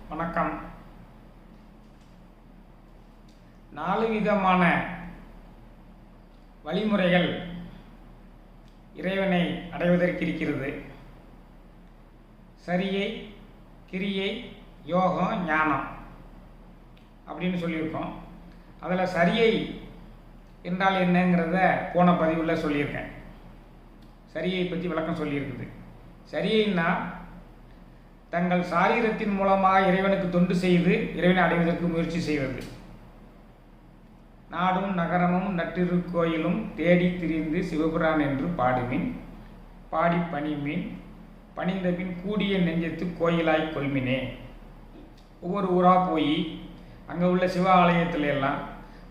வணக்கம். 4 விதமான வழிமுறைகள் இறைவனை அடைவதற்கு இருக்கிறது. சரியை, கிரியை, யோகம், ஞானம் அப்படின்னு சொல்லியிருக்கோம். அதில் சரியை என்றால் என்னங்கிறத போன பதிவில் சொல்லியிருக்கேன். சரியை பற்றி விளக்கம் சொல்லியிருக்குது. சரியைன்னா தங்கள் சாரீரத்தின் மூலமாக இறைவனுக்கு தொண்டு செய்து இறைவனை அடைவதற்கு முயற்சி செய்வது. நாடும் நகரமும் நட்டிருக்கோயிலும் தேடி திரிந்து சிவபுரான் என்று பாடுமின், பாடி பணிமின், பணிந்தபின் கூடிய நெஞ்சத்து கோயிலாய் கொள்மினே. ஒவ்வொரு ஊராக போய் அங்கே உள்ள சிவ ஆலயத்துல எல்லாம்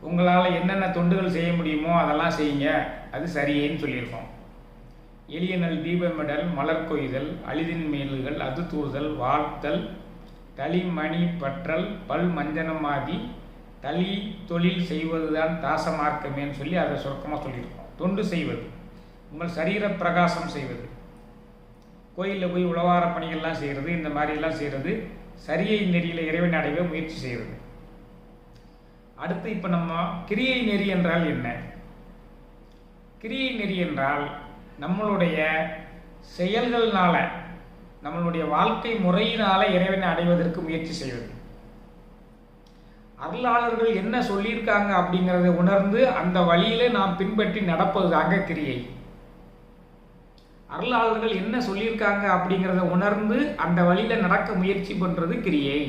உங்களால் என்னென்ன தொண்டுகள் செய்ய முடியுமோ அதெல்லாம் செய்யுங்க. அது சரியைன்னு சொல்லியிருக்கோம். எளியனல் தீபமிடல், மலர் கொய்தல், அழிதின் மேல்கள், அது தூர்தல், வாழ்த்தல், தளிமணி பற்றல், பல் மஞ்சனமாதி தளி தொழில் செய்வதுதான் தாசமார்க்கமேன்னு சொல்லி அதை சுருக்கமாக சொல்லியிருக்கோம். தொண்டு செய்வது, உங்கள் சரீர பிரகாசம் செய்வது, கோயிலில் போய் உழவார பணிகள்லாம் செய்கிறது, இந்த மாதிரிலாம் செய்கிறது சரியை நெறியில் இறைவன் அடைவ முயற்சி செய்கிறது. அடுத்து இப்போ நம்ம கிரியை நெறி என்றால் என்ன? கிரியை நெறி என்றால் நம்மளுடைய செயல்கள்னால, நம்மளுடைய வாழ்க்கை முறையினால இறைவனை அடைவதற்கு முயற்சி செய்வது. அருளாளர்கள் என்ன சொல்லியிருக்காங்க அப்படிங்கிறத உணர்ந்து அந்த வழியில நாம் பின்பற்றி நடப்பதுதாங்க கிரியை. அருளாளர்கள் என்ன சொல்லியிருக்காங்க அப்படிங்கிறத உணர்ந்து அந்த வழியில நடக்க முயற்சி பண்றது கிரியை.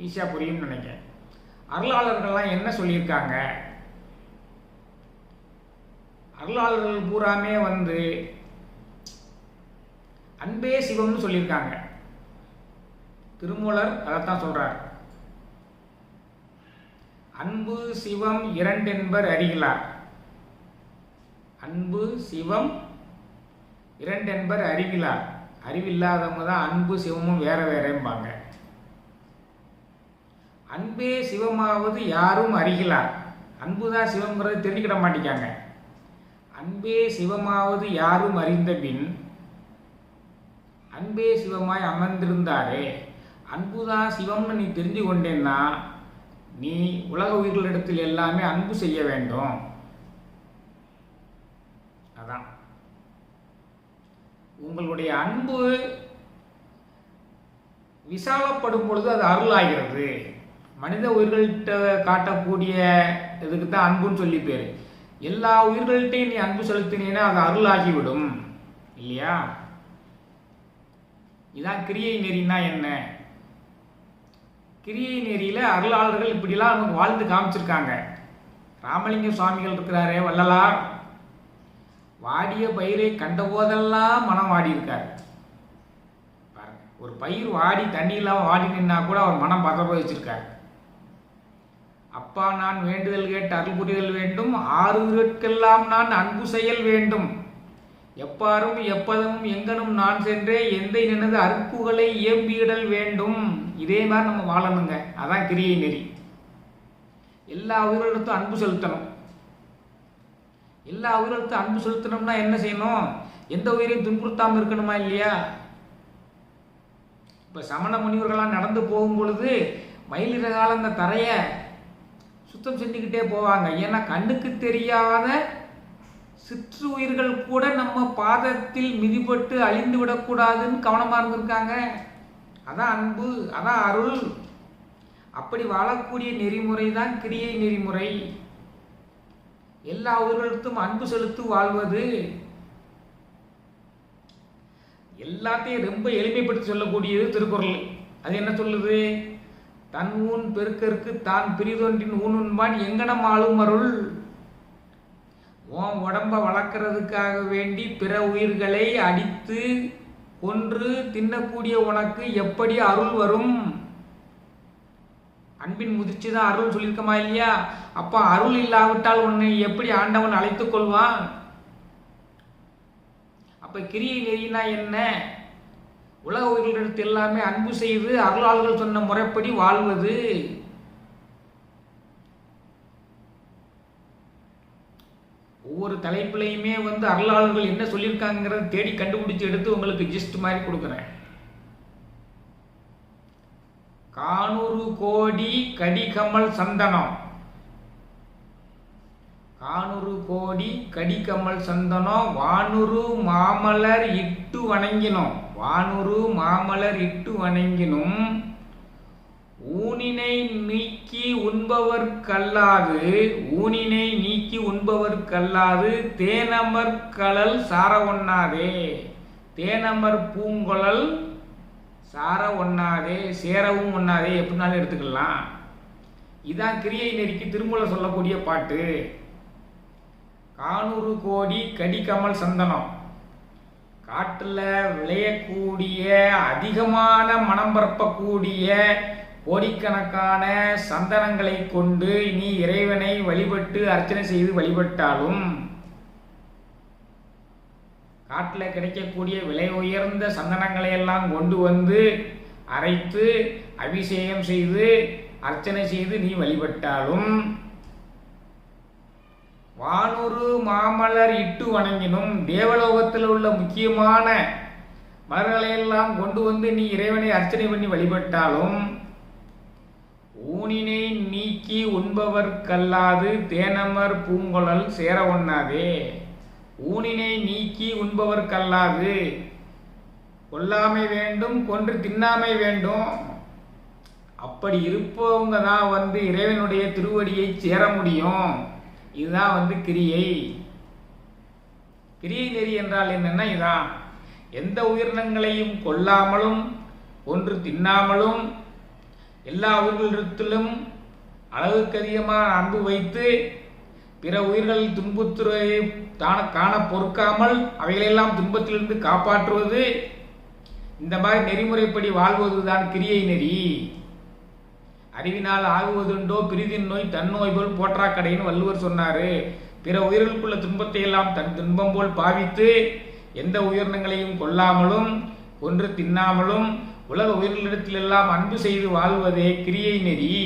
ஈஸியா புரியும் நினைக்கிறேன். அருளாளர்கள்லாம் என்ன சொல்லியிருக்காங்க? அருளாளர்கள் பூராமே அன்பே சிவம்னு சொல்லியிருக்காங்க. திருமூலர் அதைத்தான் சொல்றார். அன்பு சிவம் இரண்டென்பர் அறிகிறார். அன்பு சிவம் இரண்டென்பர் அறிவிலார். அறிவில்லாதவங்க தான் அன்பு சிவமும் வேற வேறேம்பாங்க. அன்பே சிவமாவது யாரும் அறிகிறார். அன்புதான் சிவம்ங்கிறது தெரிஞ்சுக்கிட மாட்டேங்காங்க. அன்பே சிவமாவது யாரும் அறிந்த பின் அன்பே சிவமாய் அமர்ந்திருந்தாரே. அன்புதான் சிவம்னு நீ தெரிஞ்சு கொண்டேன்னா நீ உலக உயிர்களிடத்தில் எல்லாமே அன்பு செய்ய வேண்டும். அதான் உங்களுடைய அன்பு விசாலப்படும் பொழுது அது அருளாகிறது. மனித உயிர்கள்ட்ட காட்டக்கூடிய இதுக்கு தான் அன்புன்னு சொல்லி பேரு. எல்லா உயிர்கள்ட்டையும் நீ அன்பு செலுத்தினீன்னா அது அருளாகிவிடும் இல்லையா? இதான் கிரியை நெறினா என்ன? கிரியை நெறியில அருளாளர்கள் இப்படிலாம் நமக்கு வாழ்ந்து காமிச்சிருக்காங்க. ராமலிங்க சுவாமிகள் இருக்கிறாரே வள்ளலார், வாடிய பயிரை கண்ட போதெல்லாம் மனம் வாடி இருக்காரு பாருங்க. ஒரு பயிர் வாடி தண்ணி இல்லாம வாடி நின்னா கூட அவர் மனம் பதவிச்சிருக்காரு. அப்பா நான் வேண்டுதல் கேட்டு அருள் புரிதல் வேண்டும், 6 உயிர்க்கெல்லாம் நான் அன்பு செயல் வேண்டும், எப்பாரும் எப்பதமும் எங்கனும் நான் சென்றே எந்தை நினது அற்புகளை இயம்பிடல் வேண்டும். இதே மாதிரி நம்ம வாழணுங்க. அதான் கிரியை நெறி. எல்லா உயிரிழத்தும் அன்பு செலுத்தணும். எல்லா உயிரிழத்தும் அன்பு செலுத்தணும்னா என்ன செய்யணும்? எந்த உயிரையும் துன்புறுத்தாமல் இருக்கணுமா இல்லையா? இப்ப சமண முனிவர்களாம் நடந்து போகும் பொழுது மயிலிறகால அந்த தரைய சுத்தம் செஞ்சுக்கிட்டே போவாங்க. ஏன்னா கண்ணுக்கு தெரியாத சிற்று உயிர்கள் கூட நம்ம பாதத்தில் மிதிப்பட்டு அழிந்து விடக்கூடாதுன்னு கவனமா இருந்திருக்காங்க. அதான் அன்பு, அதான் அருள். அப்படி வாழக்கூடிய நெறிமுறை தான் கிரியை நெறிமுறை. எல்லா உயிர்களுக்கும் அன்பு செலுத்தி வாழ்வது. எல்லாத்தையும் ரொம்ப எளிமைப்படுத்தி சொல்லக்கூடியது திருக்குறள். அது என்ன சொல்லுது? தன் ஊன் பெருக்கற்கு தான் பிரிதொன்றின் ஊனுண்பான் எங்கனம் ஆளும் அருள். உன் உடம்ப வளர்க்கறதுக்காக வேண்டி பிற உயிர்களை அடித்து கொன்று தின்னக்கூடிய உனக்கு எப்படி அருள் வரும்? அன்பின் முதிர்ச்சி தான் அருள் சொல்லியிருக்கமா இல்லையா? அப்ப அருள் இல்லாவிட்டால் உன்னை எப்படி ஆண்டவன் அழைத்துக் கொள்வான்? அப்ப கிரியை நெறினா என்ன? உலக உயிர்களிடத்து எல்லாமே அன்பு செய்து அருளாளர்கள் சொன்ன முறைப்படி வாழ்வது. ஒவ்வொரு தலைப்புலையுமே அருளாளர்கள் என்ன சொல்லியிருக்காங்கிறத தேடி கண்டுபிடிச்சி எடுத்து உங்களுக்கு ஜிஸ்ட் மாதிரி கொடுக்குறேன். காணுறு கோடி கடிகமல் சந்தனம். காணுறு கோடி கடிகமல் சந்தனம் வானுறு மாமலர் இட்டு வணங்கினோம். வானுறு மாமலர் இட்டு வணங்கினும் ஊனினை நீக்கி உண்பவர்க்கல்லாது. ஊனினை நீக்கி உண்பவர்க்கல்லாது தேனமர் கழல் சார ஒண்ணாதே. தேனமர் பூங்குழல் சார ஒண்ணாதே, சேரவும் ஒண்ணாதே, எப்படினாலும் எடுத்துக்கலாம். இதான் கிரியை நெறிக்கு திருமூலர் சொல்லக்கூடிய பாட்டு. காணுறு கோடி கடிகமல் சந்தனம். காட்டில் விளையக்கூடிய அதிகமான மனம் பரப்பக்கூடிய கோடிக்கணக்கான சந்தனங்களை கொண்டு நீ இறைவனை வழிபட்டு அர்ச்சனை செய்து வழிபட்டாலும், காட்டில் கிடைக்கக்கூடிய விலை உயர்ந்த சந்தனங்களை எல்லாம் கொண்டு வந்து அரைத்து அபிஷேகம் செய்து அர்ச்சனை செய்து நீ வழிபட்டாலும், வானுறு மாமலர் இட்டு வணங்கினும் தேவலோகத்தில் உள்ள முக்கியமான மலர்களையெல்லாம் கொண்டு வந்து நீ இறைவனை அர்ச்சனை பண்ணி வழிபட்டாலும், ஊனினை நீக்கி உண்பவர்க்கல்லாது தேனமர் பூங்குழல் சேர ஒண்ணாதே. ஊனினை நீக்கி உண்பவர்க்கல்லாது, கொல்லாமை வேண்டும், கொன்று தின்னாமை வேண்டும். அப்படி இருப்பவங்க தான் வந்து இறைவனுடைய திருவடியை சேர முடியும். இதுதான் கிரியை. கிரியை நெறி என்றால் என்னன்னா இதான். எந்த உயிரினங்களையும் கொல்லாமலும் கொன்று தின்னாமலும் எல்லா உயிர்களிடத்திலும் அளவுக்கு அதிகமாக அன்பு வைத்து பிற உயிர்கள் துன்புத்துறை காண பொறுக்காமல் அவைகளெல்லாம் துன்பத்திலிருந்து காப்பாற்றுவது, இந்த மாதிரி நெறிமுறைப்படி வாழ்வதுதான் கிரியை நெறி. அறிவினால் ஆகுவதுண்டோ பிரிதின் நோய் தன்னோய் போல் போற்றா கடைன்னு வள்ளுவர் சொன்னாரு. பிற உயிர்களுக்குள்ள துன்பத்தை எல்லாம் தன் துன்பம் போல் பாவித்து எந்த உயிரினங்களையும் கொல்லாமலும் கொன்று தின்னாமலும் உலக உயிர்களிடத்திலெல்லாம் அன்பு செய்து வாழ்வதே கிரியை நெறி.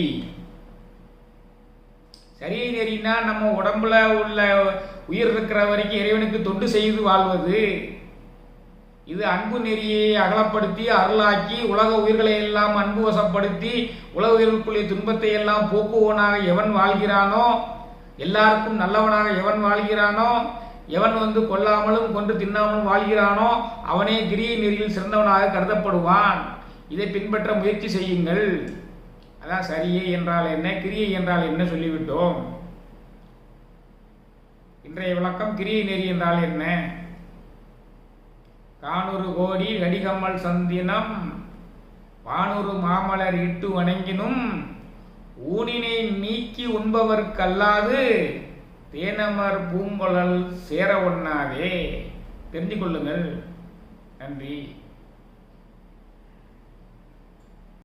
சரியை நெறினா நம்ம உடம்புல உள்ள உயிர் இருக்கிற வரைக்கும் இறைவனுக்கு தொண்டு செய்து வாழ்வது. இது அன்பு நெறியை அகலப்படுத்தி அருளாக்கி உலக உயிர்களை எல்லாம் அன்பு வசப்படுத்தி உலக உயிர்களுக்குள்ளே துன்பத்தை எல்லாம் போக்குவனாக எவன் வாழ்கிறானோ, எல்லாருக்கும் நல்லவனாக எவன் வாழ்கிறானோ, எவன் கொல்லாமலும் கொன்று தின்னாமலும் வாழ்கிறானோ அவனே கிரியை நெறியில் சிறந்தவனாக கருதப்படுவான். இதை பின்பற்ற முயற்சி செய்யுங்கள். அதான் சரியை என்றால் என்ன, கிரியை என்றால் என்ன சொல்லிவிட்டோம். இன்றைய விளக்கம் கிரியை நெறி என்றால் என்ன. காணுறு கோடி கடிகமல் சந்தினம் வானுறு மாமலர் இட்டு வணங்கினும் ஊனினை நீக்கி உண்பவர்க்கல்லாது தேனமர் பூங்குழல் சேர ஒண்ணாதே. தெரிந்து கொள்ளுங்கள். நன்றி.